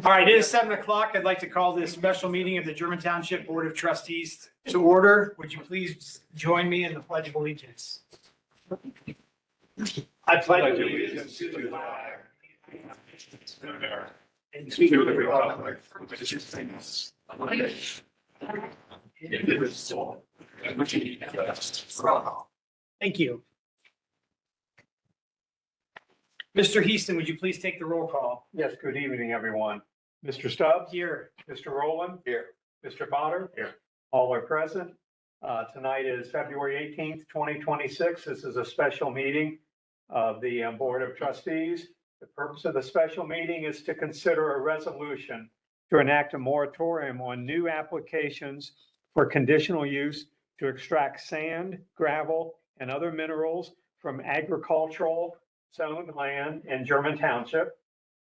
All right, it is 7 o'clock. I'd like to call this special meeting of the German Township Board of Trustees to order. Would you please join me in the Pledge of Allegiance? I pledge allegiance to the flag and to the republic for which it stands, one nation, indivisible, with liberty and justice for all. Thank you. Mr. Heaston, would you please take the roll call? Yes, good evening, everyone. Mr. Stubbs? Here. Mr. Rowland? Here. Mr. Potter? Here. All are present. Tonight is February 18th, 2026. This is a special meeting of the Board of Trustees. The purpose of the special meeting is to consider a resolution to enact a moratorium on new applications for conditional use to extract sand, gravel, and other minerals from agricultural zoned land in German Township,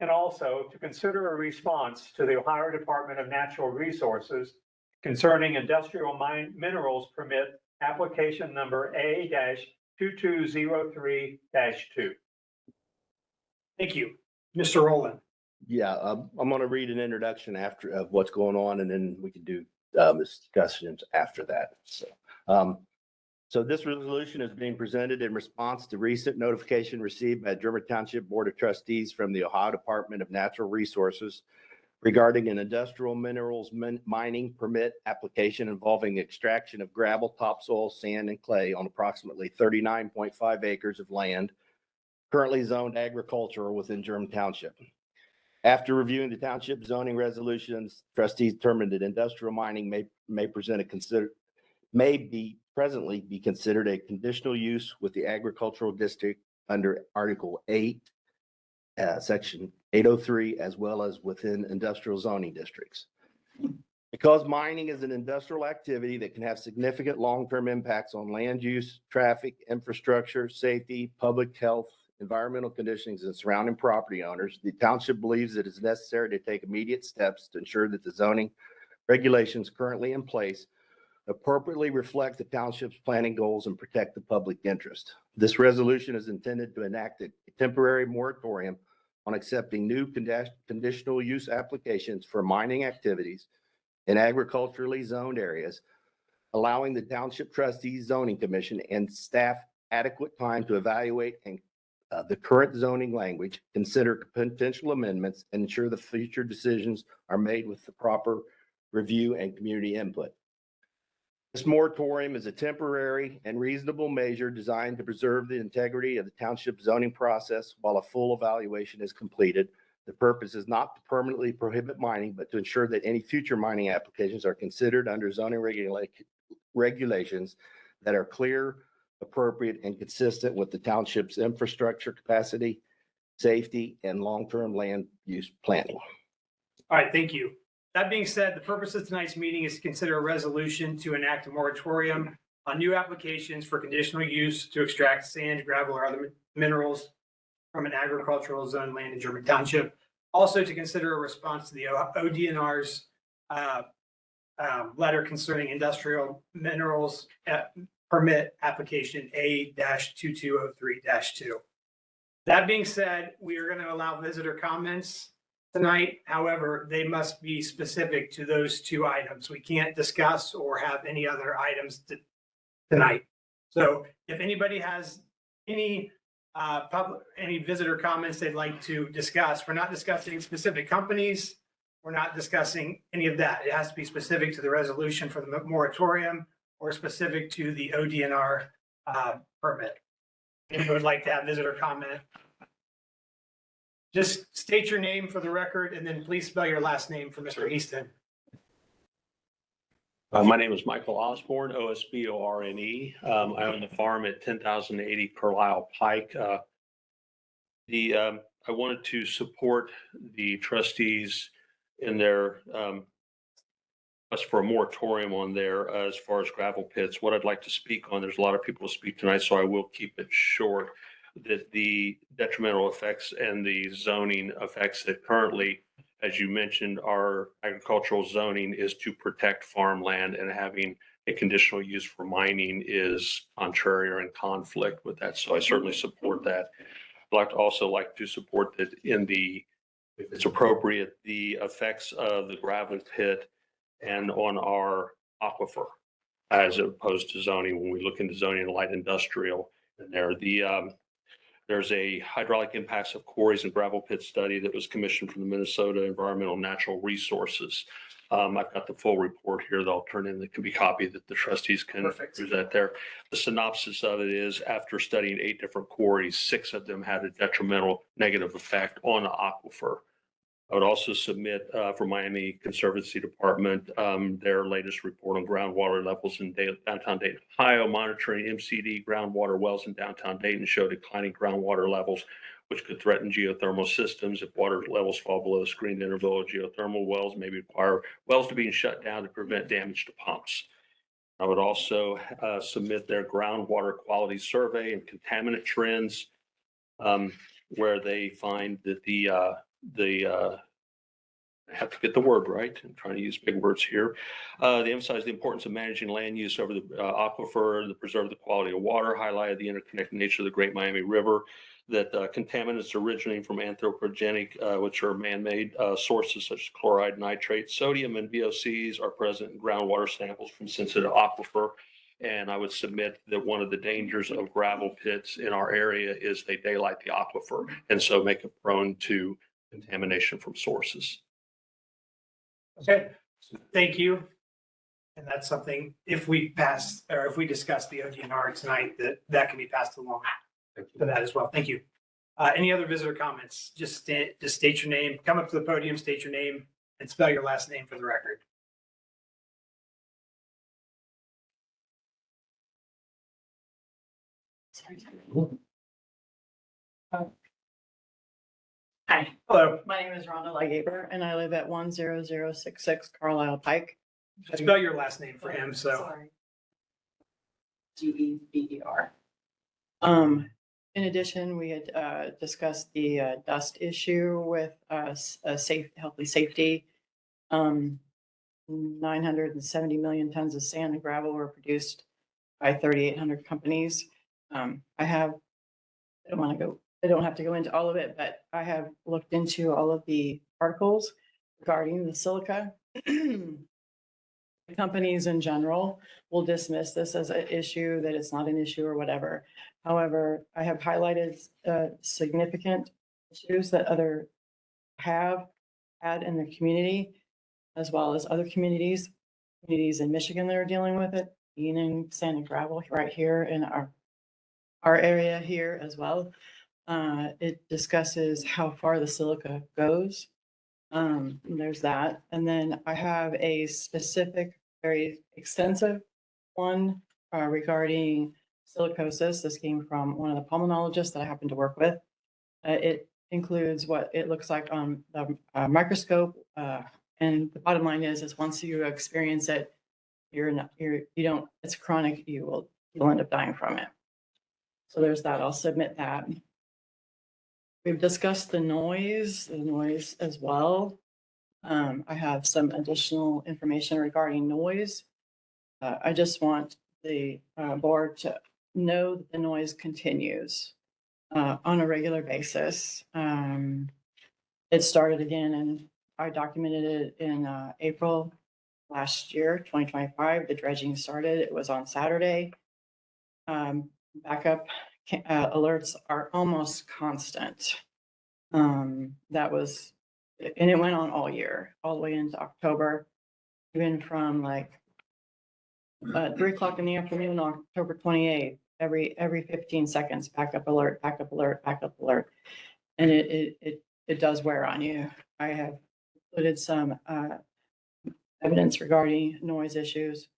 and also to consider a response to the Ohio Department of Natural Resources concerning industrial minerals permit application number A-2203-2. Thank you. Mr. Rowland. Yeah, I'm going to read an introduction after of what's going on, and then we can do discussions after that. So this resolution is being presented in response to recent notification received by German Township Board of Trustees from the Ohio Department of Natural Resources regarding an industrial minerals mining permit application involving extraction of gravel, topsoil, sand, and clay on approximately 39.5 acres of land currently zoned agricultural within German Township. After reviewing the township zoning resolutions, trustees determined that industrial mining may presently be considered a conditional use with the agricultural district under Article 8, Section 803, as well as within industrial zoning districts. Because mining is an industrial activity that can have significant long-term impacts on land use, traffic, infrastructure, safety, public health, environmental conditions, and surrounding property owners, the township believes it is necessary to take immediate steps to ensure that the zoning regulations currently in place appropriately reflect the township's planning goals and protect the public interest. This resolution is intended to enact a temporary moratorium on accepting new conditional use applications for mining activities in agriculturally zoned areas, allowing the Township Trustees Zoning Commission and staff adequate time to evaluate and the current zoning language, consider potential amendments, and ensure the future decisions are made with the proper review and community input. This moratorium is a temporary and reasonable measure designed to preserve the integrity of the township zoning process while a full evaluation is completed. The purpose is not to permanently prohibit mining, but to ensure that any future mining applications are considered under zoning regulations that are clear, appropriate, and consistent with the township's infrastructure capacity, safety, and long-term land use planning. All right, thank you. That being said, the purpose of tonight's meeting is to consider a resolution to enact a moratorium on new applications for conditional use to extract sand, gravel, or other minerals from an agricultural zone land in German Township. Also to consider a response to the ODNR's letter concerning industrial minerals permit application A-2203-2. That being said, we are going to allow visitor comments tonight. However, they must be specific to those two items. We can't discuss or have any other items tonight. So if anybody has any visitor comments they'd like to discuss, we're not discussing specific companies. We're not discussing any of that. It has to be specific to the resolution for the moratorium or specific to the ODNR permit. If you would like to have visitor comment, just state your name for the record and then please spell your last name for Mr. Easton. My name is Michael Osborne, Osborne. I own the farm at 10,080 Carlisle Pike. I wanted to support the trustees in their request for a moratorium on there as far as gravel pits. What I'd like to speak on, there's a lot of people to speak tonight, so I will keep it short, that the detrimental effects and the zoning effects that currently, as you mentioned, our agricultural zoning is to protect farmland, and having a conditional use for mining is contrary or in conflict with that. So I certainly support that. I'd also like to support that if it's appropriate, the effects of the gravel pit and on our aquifer as opposed to zoning. When we look into zoning and light industrial in there, there's a hydraulic impacts of quarries and gravel pit study that was commissioned from the Minnesota Environmental Natural Resources. I've got the full report here that I'll turn in that can be copied that the trustees can Perfect. present there. The synopsis of it is after studying 8 different quarries, 6 of them had a detrimental negative effect on the aquifer. I would also submit for Miami Conservancy Department their latest report on groundwater levels in downtown Dayton, Ohio. Monitoring MCD groundwater wells in downtown Dayton show declining groundwater levels, which could threaten geothermal systems. If water levels fall below the screened interval of geothermal wells, may require wells to be shut down to prevent damage to pumps. I would also submit their groundwater quality survey and contaminant trends, where they find that I have to get the word right. I'm trying to use big words here. They emphasize the importance of managing land use over the aquifer, to preserve the quality of water, highlighted the interconnected nature of the Great Miami River, that contaminants originating from anthropogenic, which are man-made sources such as chloride, nitrate, sodium, and VOCs are present in groundwater samples from sensitive aquifer. And I would submit that one of the dangers of gravel pits in our area is they daylight the aquifer and so make it prone to contamination from sources. Okay, thank you. And that's something, if we pass, or if we discuss the ODNR tonight, that can be passed along for that as well. Thank you. Any other visitor comments? Just state your name, come up to the podium, state your name, and spell your last name for the record. Hi, Hello, my name is Rhonda Lygaber and I live at 10066 Carlisle Pike. spell your last name for him, so. Sorry. Geber. In addition, we had discussed the dust issue with healthy safety. 970 million tons of sand and gravel were produced by 3,800 companies. I don't have to go into all of it, but I have looked into all of the articles regarding the silica. Companies in general will dismiss this as an issue, that it's not an issue or whatever. However, I have highlighted significant issues that other have had in their community, as well as other communities in Michigan that are dealing with it, in sand and gravel right here in our area here as well. It discusses how far the silica goes. There's that. And then I have a specific, very extensive one regarding silicosis. This came from one of the pulmonologists that I happen to work with. It includes what it looks like on the microscope. And the bottom line is once you experience it, it's chronic, you'll end up dying from it. So there's that. I'll submit that. We've discussed the noise as well. I have some additional information regarding noise. I just want the board to know that the noise continues on a regular basis. It started again, and I documented it in April last year, 2025. The dredging started. It was on Saturday. Backup alerts are almost constant. And it went on all year, all the way into October, even from like 3 o'clock in the afternoon on October 28th, every 15 seconds, backup alert, backup alert, backup alert. And it does wear on you. I have included some evidence regarding noise issues,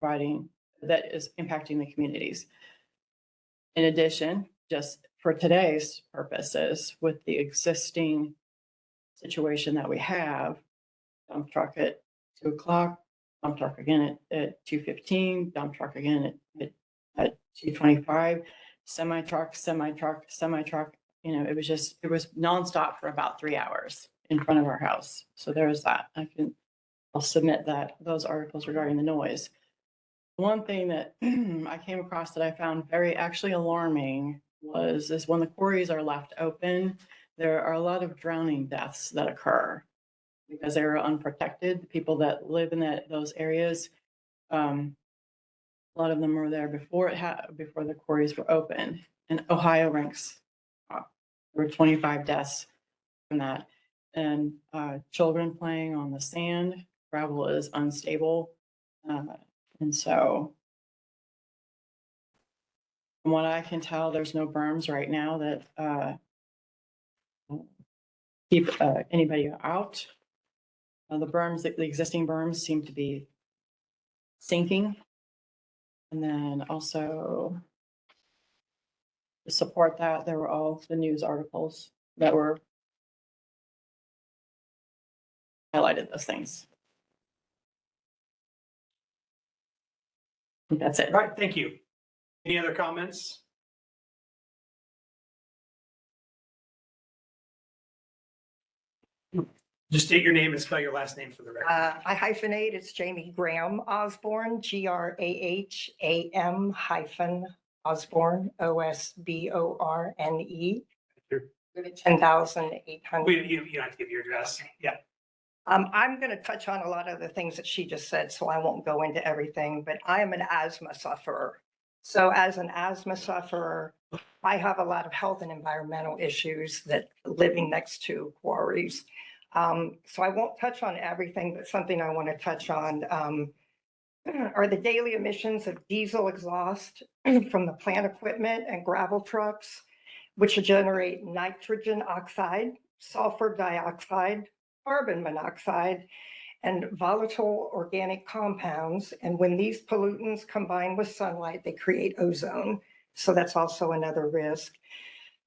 that is impacting the communities. In addition, just for today's purposes, with the existing situation that we have, dump truck at 2 o'clock, dump truck again at 2:15, dump truck again at 2:25, semi truck. It was nonstop for about 3 hours in front of our house. So there's that. I'll submit those articles regarding the noise. One thing that I came across that I found very actually alarming is when the quarries are left open, there are a lot of drowning deaths that occur because they're unprotected. People that live in those areas, a lot of them were there before before the quarries were open. And Ohio ranks, there were 25 deaths from that. And children playing on the sand, gravel is unstable. And so from what I can tell, there's no berms right now that keep anybody out. The existing berms seem to be sinking. And then also to support that, there were all the news articles that were highlighted those things. I think that's it. All right, thank you. Any other comments? Just state your name and spell your last name for the record. I hyphenate, it's Jamie Graham Osborne, Graham hyphen Osborne, Osborne. 10,800. You have to give your address. Yeah. I'm going to touch on a lot of the things that she just said, so I won't go into everything, but I am an asthma sufferer. So as an asthma sufferer, I have a lot of health and environmental issues that living next to quarries. So I won't touch on everything, but something I want to touch on are the daily emissions of diesel exhaust from the plant equipment and gravel trucks, which generate nitrogen oxide, sulfur dioxide, carbon monoxide, and volatile organic compounds. And when these pollutants combine with sunlight, they create ozone. So that's also another risk.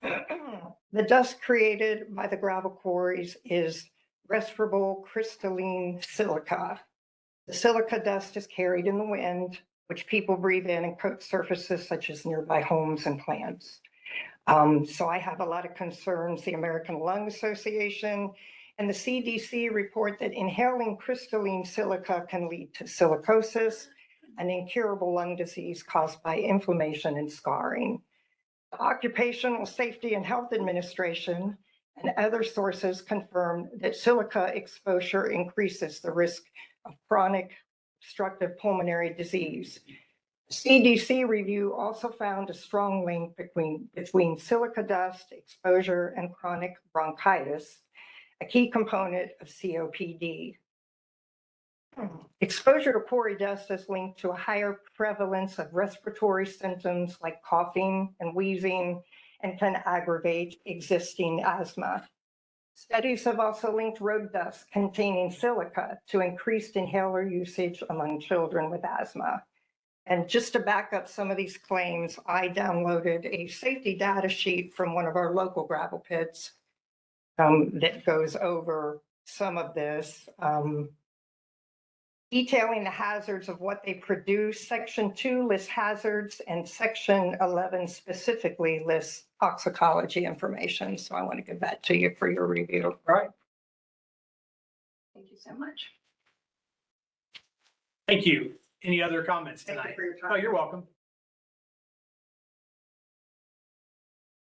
The dust created by the gravel quarries is respirable crystalline silica. The silica dust is carried in the wind, which people breathe in and coat surfaces such as nearby homes and plants. So I have a lot of concerns. The American Lung Association and the CDC report that inhaling crystalline silica can lead to silicosis, an incurable lung disease caused by inflammation and scarring. The Occupational Safety and Health Administration and other sources confirm that silica exposure increases the risk of chronic obstructive pulmonary disease. CDC review also found a strong link between silica dust exposure and chronic bronchitis, a key component of COPD. Exposure to quarry dust is linked to a higher prevalence of respiratory symptoms like coughing and wheezing and can aggravate existing asthma. Studies have also linked road dust containing silica to increased inhaler usage among children with asthma. And just to back up some of these claims, I downloaded a safety data sheet from one of our local gravel pits that goes over some of this, detailing the hazards of what they produce. Section 2 lists hazards and Section 11 specifically lists toxicology information. So I want to give that to you for your review. All right. Thank you so much. Thank you. Any other comments Thank you tonight? for your time. Oh, you're welcome.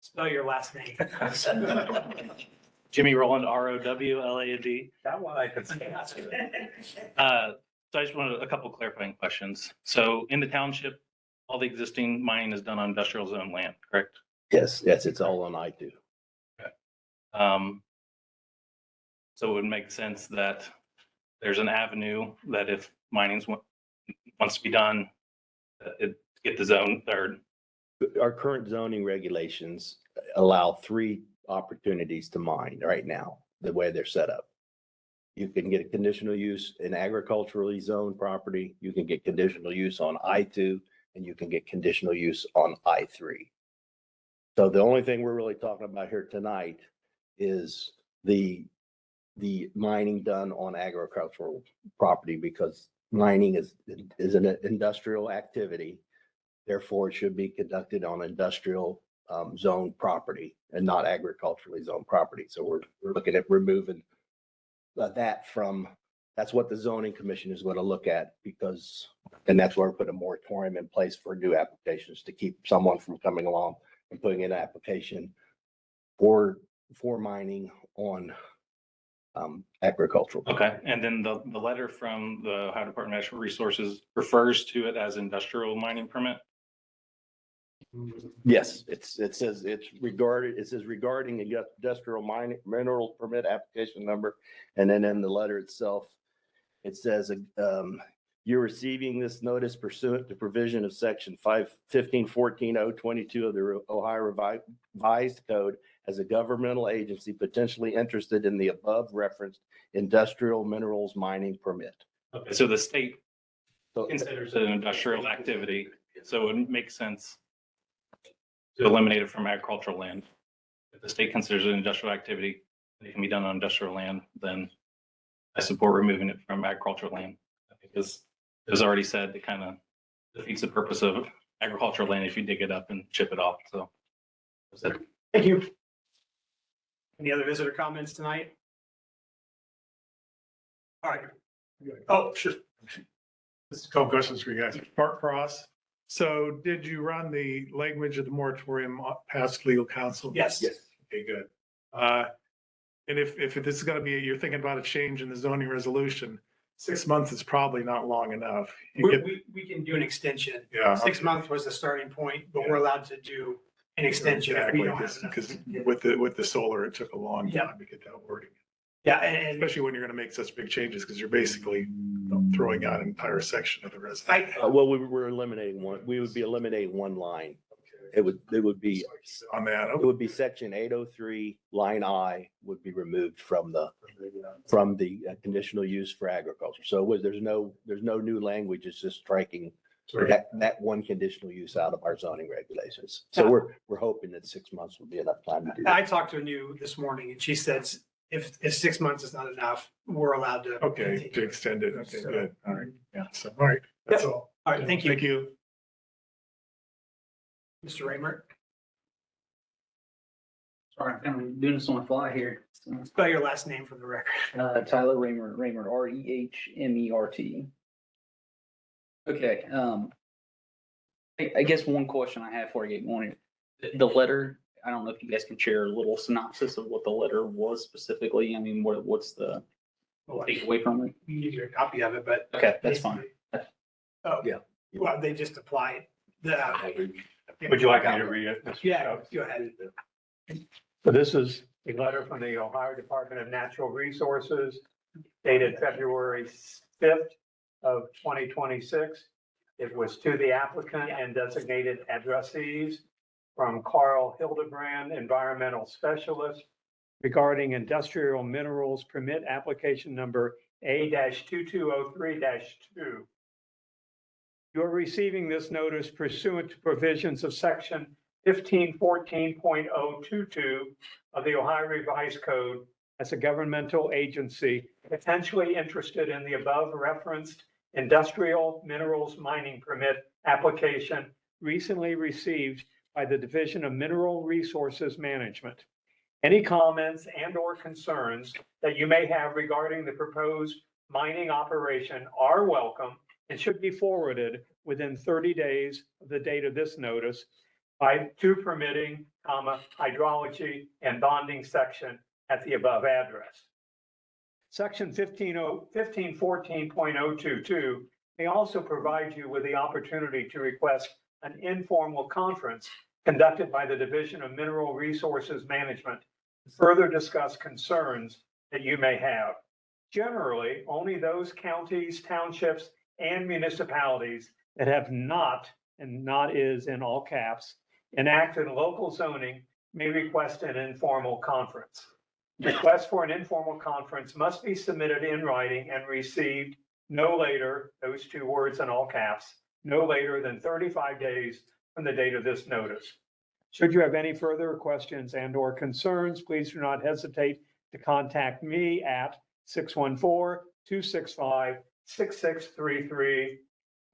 Spell your last name. Jimmy Rowland, ROWLAND. That one I could say. So I just wanted a couple clarifying questions. So in the township, all the existing mining is done on industrial zone land, correct? Yes, it's all on I-2. So it would make sense that there's an avenue that if mining wants to be done, it get the zone or. Our current zoning regulations allow 3 opportunities to mine right now, the way they're set up. You can get a conditional use in agriculturally zoned property, you can get conditional use on I-2, and you can get conditional use on I-3. So the only thing we're really talking about here tonight is the mining done on agricultural property, because mining is an industrial activity. Therefore, it should be conducted on industrial zone property and not agriculturally zoned property. So we're looking at removing that from, that's what the zoning commission is going to look at, because, and that's where we put a moratorium in place for new applications to keep someone from coming along and putting in an application for mining on agricultural. Okay, and then the letter from the Ohio Department of Natural Resources refers to it as industrial mining permit? Yes, it says regarding industrial mining mineral permit application number. And then in the letter itself, it says, you're receiving this notice pursuant to provision of section 1514.022 of the Ohio Revised Code as a governmental agency potentially interested in the above referenced industrial minerals mining permit. Okay, so the state So considers it an industrial activity, so it makes sense to eliminate it from agricultural land. If the state considers it an industrial activity, it can be done on industrial land, then I support removing it from agricultural land. Because it was already said, it kind of defeats the purpose of agricultural land if you dig it up and chip it off, so. That's it. Thank you. Any other visitor comments tonight? All right. Oh, sure. Just a couple questions for you guys. Mark Cross. So did you run the language of the moratorium past legal counsel? Yes. Okay, good. And if this is gonna be, you're thinking about a change in the zoning resolution, 6 months is probably not long enough. You get, We can do an extension. yeah. 6 months was the starting point, but we're allowed to do an extension if we don't have enough. Because with the solar, it took a long Yeah. time to get that wording. Yeah, and Especially when you're gonna make such big changes, because you're basically throwing out an entire section of the resident. well, we're eliminating one. We would be eliminating one line. It would be On that, It would be section 803, line I would be removed from the conditional use for agriculture. So there's no new language. It's just striking that one conditional use out of our zoning regulations. So we're hoping that 6 months will be enough time to do that. I talked to Anu this morning and she said, if 6 months is not enough, we're allowed to. okay, to continue. extend it. Okay, good. All right. Yeah, so, all right, that's all. All right, thank you. Thank you. Mr. Raymert, Sorry, I'm kind of doing this on the fly here. spell your last name for the record. Tyler Raymert, Rehmert. Okay, I guess one question I have for you, one, the letter, I don't know if you guys can share a little synopsis of what the letter was specifically. I mean, what's the takeaway from it? You can give you a copy of it, but. Okay, that's fine. Oh, Yeah. Well, they just apply the. Would you like me to read it? Mr. Yeah, Schuh? go ahead. So this is a letter from the Ohio Department of Natural Resources dated February 5th of 2026. It was to the applicant and designated addressees from Carl Hildebrand, environmental specialist, regarding industrial minerals permit application number A-2203-2. You are receiving this notice pursuant to provisions of section 1514.022 of the Ohio Revised Code as a governmental agency potentially interested in the above referenced industrial minerals mining permit application recently received by the Division of Mineral Resources Management. Any comments and/or concerns that you may have regarding the proposed mining operation are welcome and should be forwarded within 30 days of the date of this notice to permitting, hydrology and bonding section at the above address. Section 1514.022 may also provide you with the opportunity to request an informal conference conducted by the Division of Mineral Resources Management to further discuss concerns that you may have. Generally, only those counties, townships, and municipalities that have not, and not is in all caps, enacted local zoning may request an informal conference. Request for an informal conference must be submitted in writing and received no later, those two words in all caps, no later than 35 days from the date of this notice. Should you have any further questions and/or concerns, please do not hesitate to contact me at 614-265-6633.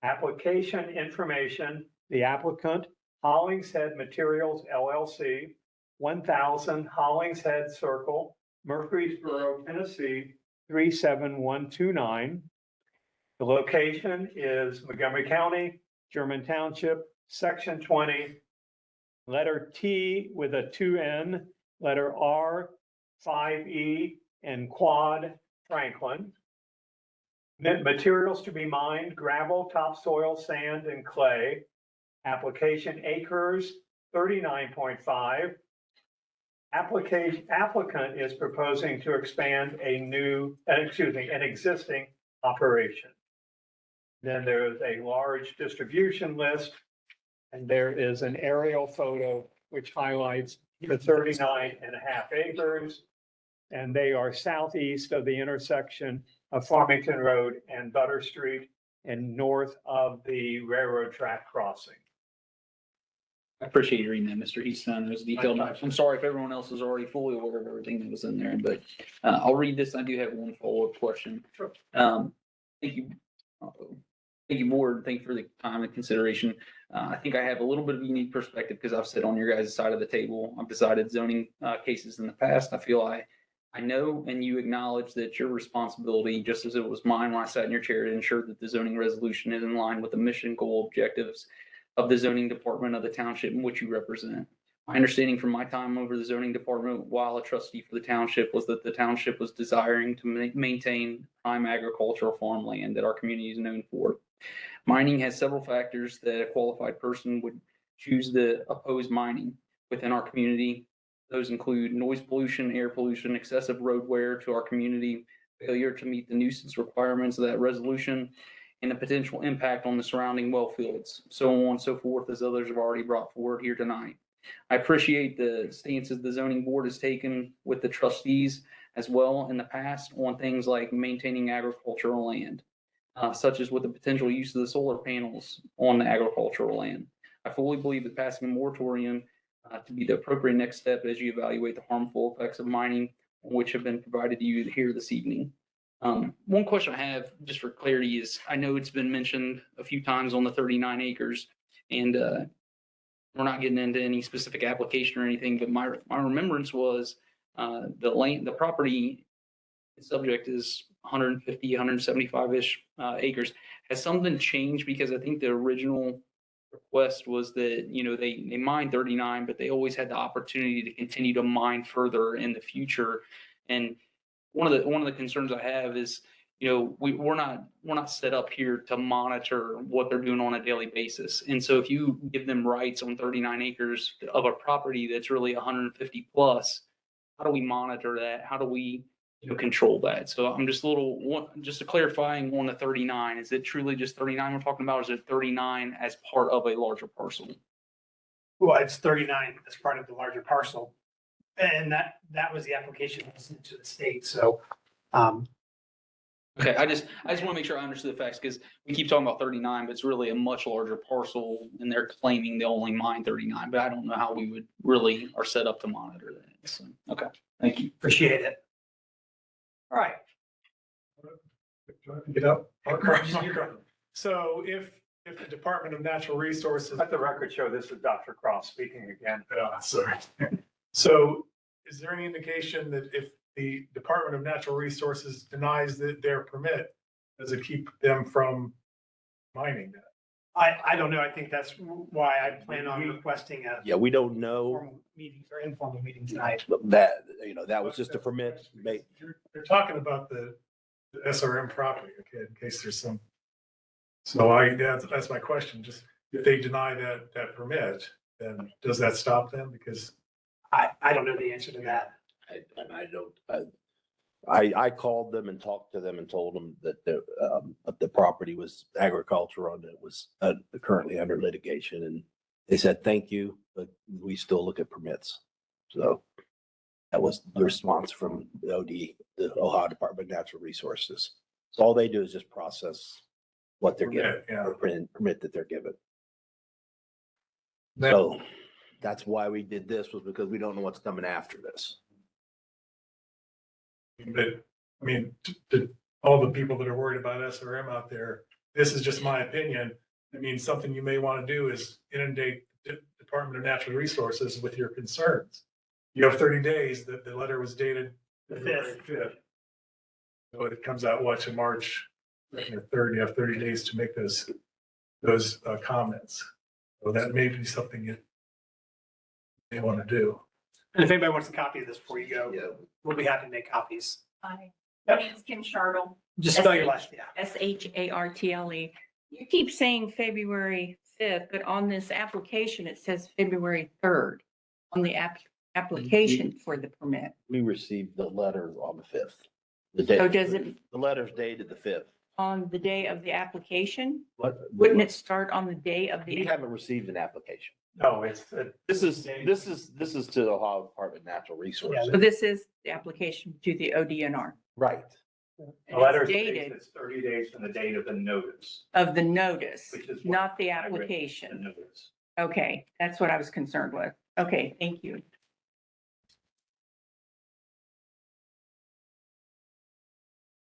Application information, the applicant, Hollingshead Materials LLC, 1000 Hollingshead Circle, Murfreesboro, Tennessee, 37129. The location is Montgomery County, German Township, Section 20, letter T with a 2N, letter R, 5E, and quad Franklin. Materials to be mined, gravel, topsoil, sand, and clay. Application acres, 39.5. Applicant is proposing to expand an existing operation. Then there is a large distribution list, and there is an aerial photo which highlights the 39.5 acres. And they are southeast of the intersection of Farmington Road and Butter Street and north of the railroad track crossing. I appreciate you reading that, Mr. Easton. It was detailed. I'm sorry if everyone else is already fully aware of everything that was in there, but I'll read this. I do have one follow-up question. Sure. Thank you. Thank you, board. Thank you for the time and consideration. I think I have a little bit of a unique perspective because I've sat on your guys' side of the table. I've decided zoning cases in the past. I feel I know and you acknowledge that your responsibility, just as it was mine when I sat in your chair, to ensure that the zoning resolution is in line with the mission, goal, objectives of the zoning department of the township in which you represent. My understanding from my time over the zoning department while a trustee for the township was that the township was desiring to maintain prime agricultural farmland that our community is known for. Mining has several factors that a qualified person would choose to oppose mining within our community. Those include noise pollution, air pollution, excessive road wear to our community, failure to meet the nuisance requirements of that resolution, and the potential impact on the surrounding well fields, so on and so forth, as others have already brought forward here tonight. I appreciate the stances the zoning board has taken with the trustees as well in the past on things like maintaining agricultural land, such as with the potential use of the solar panels on the agricultural land. I fully believe that passing a moratorium to be the appropriate next step as you evaluate the harmful effects of mining, which have been provided to you here this evening. One question I have, just for clarity, is I know it's been mentioned a few times on the 39 acres, and we're not getting into any specific application or anything, but my remembrance was the property subject is 150, 175-ish acres. Has something changed? Because I think the original request was that, they mined 39, but they always had the opportunity to continue to mine further in the future. And one of the concerns I have is, we're not set up here to monitor what they're doing on a daily basis. And so if you give them rights on 39 acres of a property that's really 150 plus, how do we monitor that? How do we control that? So I'm just just clarifying on the 39, is it truly just 39 we're talking about? Or is it 39 as part of a larger parcel? Well, it's 39 as part of the larger parcel. And that was the application sent to the state. So, okay. I just want to make sure I understood the facts, because we keep talking about 39, but it's really a much larger parcel and they're claiming they only mine 39, but I don't know how we would really are set up to monitor that. So, okay. Thank you. appreciate it. All right. Get up. So if the Department of Natural Resources. Let the record show this is Dr. Cross speaking again. Sorry. So is there any indication that if the Department of Natural Resources denies their permit, does it keep them from mining that? I don't know. I think that's why I plan on requesting a Yeah, we don't know formal meeting or informal meeting tonight. that, that was just a permit. They're talking about the SRM property, okay, in case there's some. So that's my question. Just if they deny that permit, then does that stop them? Because I don't know the answer to that. I called them and talked to them and told them that the property was agricultural and it was currently under litigation. And they said, thank you, but we still look at permits. So that was the response from the Ohio Department of Natural Resources. So all they do is just process what they're given, or permit that they're given. So that's why we did this, was because we don't know what's coming after this. But I mean, to all the people that are worried about SRM out there, this is just my opinion. I mean, something you may want to do is inundate the Department of Natural Resources with your concerns. You have 30 days. The letter was dated February 5th. So it comes out, in March 3rd, you have 30 days to make those comments. So that may be something they want to do. And if anybody wants a copy of this before you go, Yeah. we'll be happy to make copies. Hi, Yep. my name's Kim Chartle, Just spell your last, yeah. SHARTLE. You keep saying February 5th, but on this application, it says February 3rd on the application for the permit. We received the letter on the 5th. The day. So does it, The letter's dated the 5th. on the day of the application? What? Wouldn't it start on the day of We the, haven't received an application. No, it's, This is to the Ohio Department of Natural Resources. so this is the application to the ODNR Right. the letter dated. states it's 30 days from the date of the notice. of the notice, Which is what not the I read, The application? notice. Okay, that's what I was concerned with. Okay, thank you.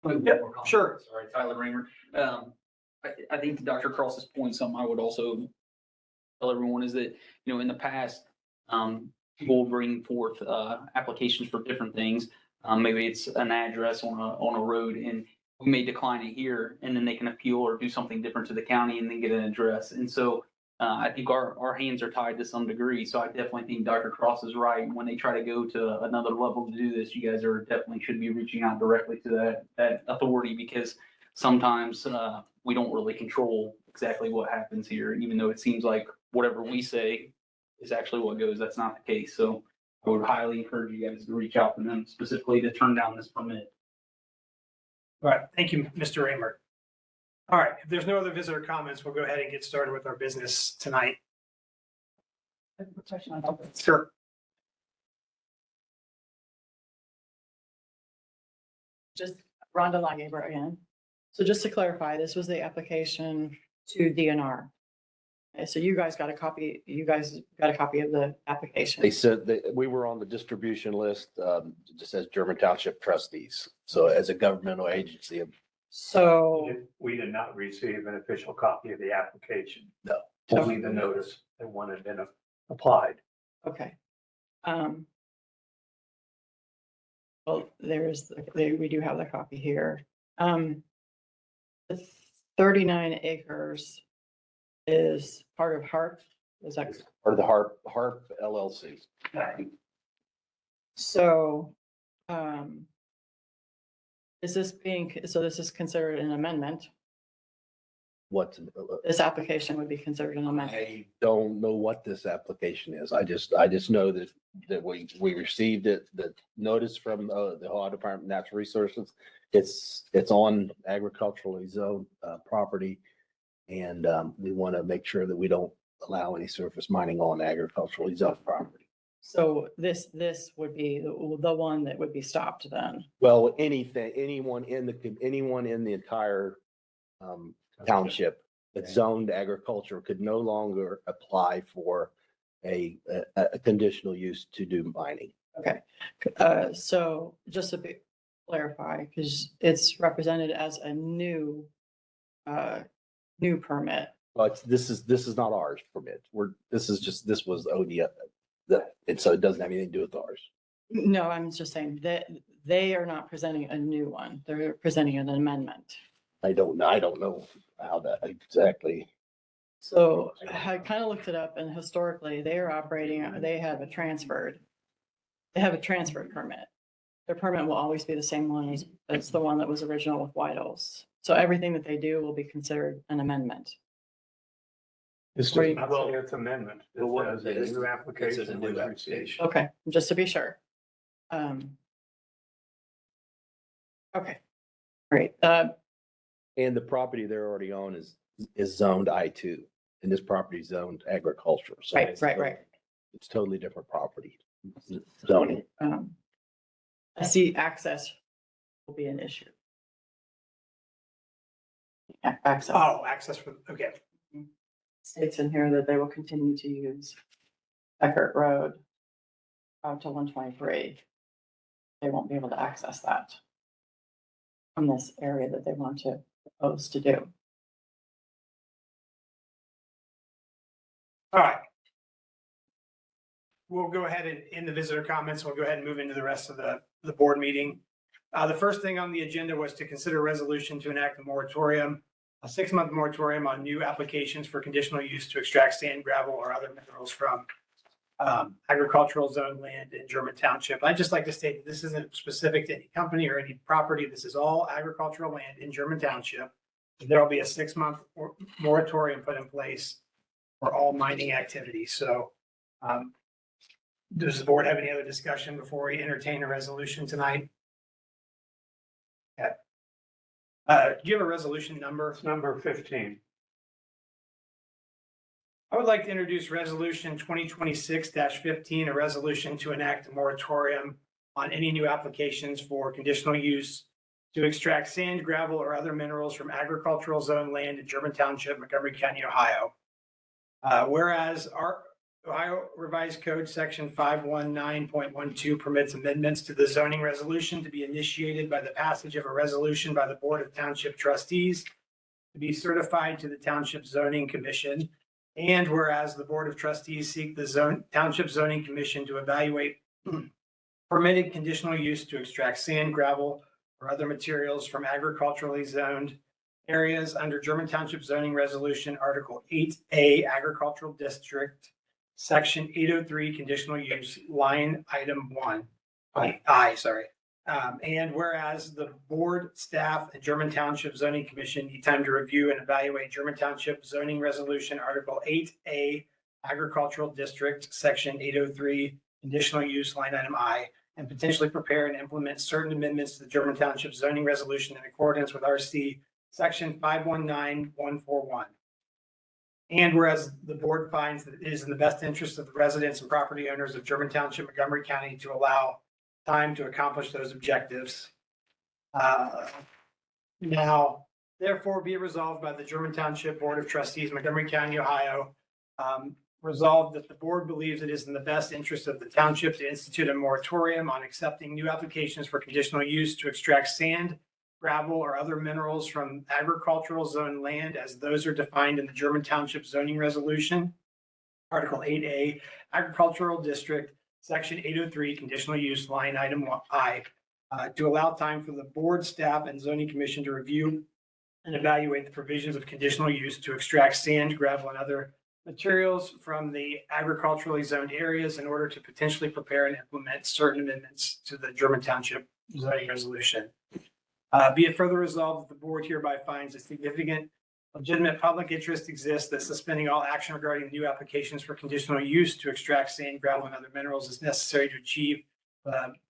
Yep, sure. Sorry, Tyler Raymer. I think to Dr. Cross's point, something I would also tell everyone is that, in the past, people will bring forth, applications for different things. Maybe it's an address on a road and we may decline it here and then they can appeal or do something different to the county and then get an address. And so, I think our hands are tied to some degree. So I definitely think Dr. Cross is right. When they try to go to another level to do this, you guys are definitely should be reaching out directly to that authority, because sometimes, we don't really control exactly what happens here, even though it seems like whatever we say is actually what goes. That's not the case. So I would highly encourage you guys to reach out to them specifically to turn down this permit. All right, thank you, Mr. Raymer. All right, if there's no other visitor comments, we'll go ahead and get started with our business tonight. Sure. Just Rhonda Longaber again. So just to clarify, this was the application to DNR. Okay, so you guys got a copy of the application. They said that we were on the distribution list, just says German Township Trustees. So as a governmental agency, So, We did not receive an official copy of the application. No. Only the notice that one had been applied. okay. Well, we do have the copy here. The 39 acres is part of HARP, is that? or the HARP LLC. So, is this this is considered an amendment? What, This application would be considered an amendment. I don't know what this application is. I just know that we received it, the notice from the Ohio Department of Natural Resources. It's on agriculturally zoned property. And we want to make sure that we don't allow any surface mining on agriculturally zoned property. So this would be the one that would be stopped then. Well, anyone in the entire township that's zoned agriculture could no longer apply for a conditional use to do mining. Okay, so just to clarify, because it's represented as a new permit. But this is not ours permit. This was ODF. And so it doesn't have anything to do with ours. No, I'm just saying that they are not presenting a new one. They're presenting an amendment. I don't know how that exactly. So I kind of looked it up, and historically they have a transferred permit. Their permit will always be the same one as the one that was original with Whitehall's. So everything that they do will be considered an amendment. This does not say it's amendment. It says a new application. This is a new was application. received. Okay, just to be sure. Okay, great. And the property they're already on is zoned I2, and this property is zoned agricultural. So Right. It's totally different property zoning. I see access will be an issue. Access. Oh, access for, okay. States in here that they will continue to use Eckert Road out to 123. They won't be able to access that from this area that they want to propose to do. All right. We'll go ahead and in the visitor comments, we'll go ahead and move into the rest of the board meeting. The first thing on the agenda was to consider a resolution to enact a moratorium, a 6-month moratorium on new applications for conditional use to extract sand, gravel, or other minerals from agricultural zone land in German Township. I'd just like to state that this isn't specific to any company or any property. This is all agricultural land in German Township. There will be a 6-month moratorium put in place for all mining activities. So does the board have any other discussion before we entertain a resolution tonight? Okay. Do you have a resolution number? It's number 15. I would like to introduce resolution 2026-15, a resolution to enact a moratorium on any new applications for conditional use to extract sand, gravel, or other minerals from agricultural zone land in German Township, Montgomery County, Ohio. Whereas our Ohio Revised Code Section 519.12 permits amendments to the zoning resolution to be initiated by the passage of a resolution by the Board of Township Trustees to be certified to the Township Zoning Commission. And whereas the Board of Trustees seek the Township Zoning Commission to evaluate permitted conditional use to extract sand, gravel, or other materials from agriculturally zoned areas under German Township Zoning Resolution, Article 8A, Agricultural District, Section 803, Conditional Use, line item 1, sorry. And whereas the board, staff, and German Township Zoning Commission need time to review and evaluate German Township Zoning Resolution, Article 8A, Agricultural District, Section 803, Conditional Use, line item I, and potentially prepare and implement certain amendments to the German Township Zoning Resolution in accordance with RC Section 519141. And whereas the board finds that it is in the best interest of the residents and property owners of German Township, Montgomery County to allow time to accomplish those objectives. Now, therefore, be it resolved by the German Township Board of Trustees, Montgomery County, Ohio, resolved that the board believes it is in the best interest of the township to institute a moratorium on accepting new applications for conditional use to extract sand, gravel, or other minerals from agricultural zone land as those are defined in the German Township Zoning Resolution, Article 8A, Agricultural District, Section 803, Conditional Use, line item I, to allow time for the board, staff, and zoning commission to review and evaluate the provisions of conditional use to extract sand, gravel, and other materials from the agriculturally zoned areas in order to potentially prepare and implement certain amendments to the German Township Zoning Resolution. Be it further resolved that the board hereby finds a significant legitimate public interest exists that suspending all action regarding new applications for conditional use to extract sand, gravel, and other minerals is necessary to achieve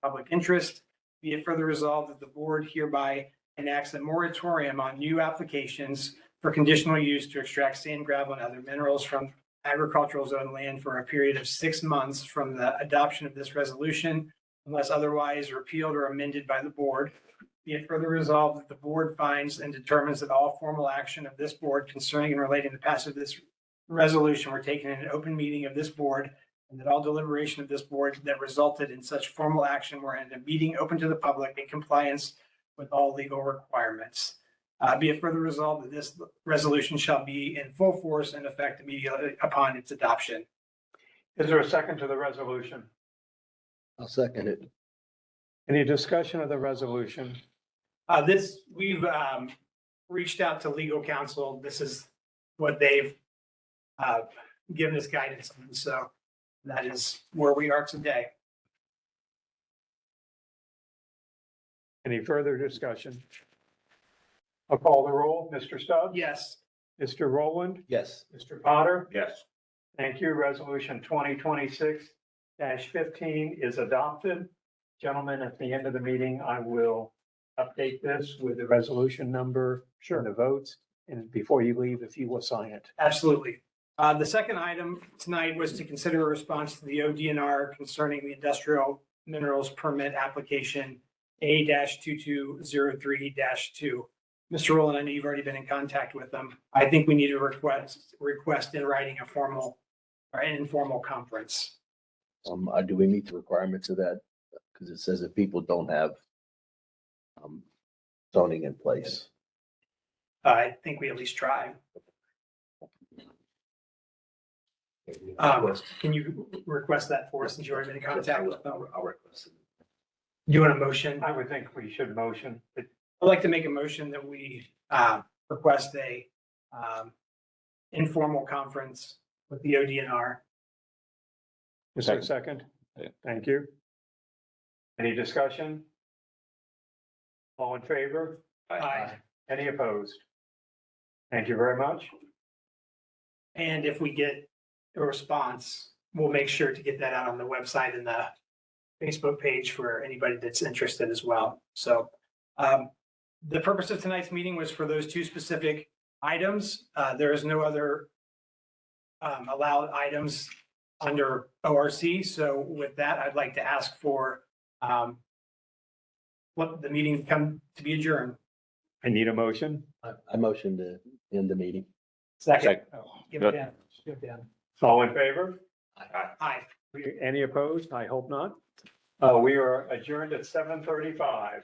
public interest. Be it further resolved that the board hereby enacts a moratorium on new applications for conditional use to extract sand, gravel, and other minerals from agricultural zone land for a period of 6 months from the adoption of this resolution, unless otherwise repealed or amended by the board. Be it further resolved that the board finds and determines that all formal action of this board concerning and relating to the passage of this resolution were taken in an open meeting of this board, and that all deliberation of this board that resulted in such formal action were in a meeting open to the public in compliance with all legal requirements. Be it further resolved that this resolution shall be in full force and effect immediately upon its adoption. Is there a second to the resolution? I'll second it. Any discussion of the resolution? We've reached out to legal counsel. This is what they've given us guidance on. So that is where we are today. Any further discussion? I'll call the roll. Mr. Stubbs? Yes. Mr. Rowland? Yes. Mr. Potter? Yes. Thank you. Resolution 2026-15 is adopted. Gentlemen, at the end of the meeting, I will update this with the resolution number, and the votes, and before you leave, if you will sign it. Absolutely. The second item tonight was to consider a response to the ODNR concerning the industrial minerals permit application A-2203-2. Mr. Rowland, I know you've already been in contact with them. I think we need to request in writing a formal or an informal conference. Do we meet the requirements of that? Because it says that people don't have zoning in place. I think we at least try. Can you request that for us since you've already been in contact with them? I'll request it. Do you want a motion? I would think we should motion. I'd like to make a motion that we request a informal conference with the ODNR Is there a second? Yeah. Thank you. Any discussion? All in favor? Aye. Any opposed? Thank you very much. And if we get a response, we'll make sure to get that out on the website and the Facebook page for anybody that's interested as well. So the purpose of tonight's meeting was for those two specific items. There is no other allowed items under ORC. So with that, I'd like to ask for what the meeting come to be adjourned. I need a motion. I motion to end the meeting. Second. Give it down. Give it down. All in favor? Aye. Any opposed? I hope not. We are adjourned at 7:35.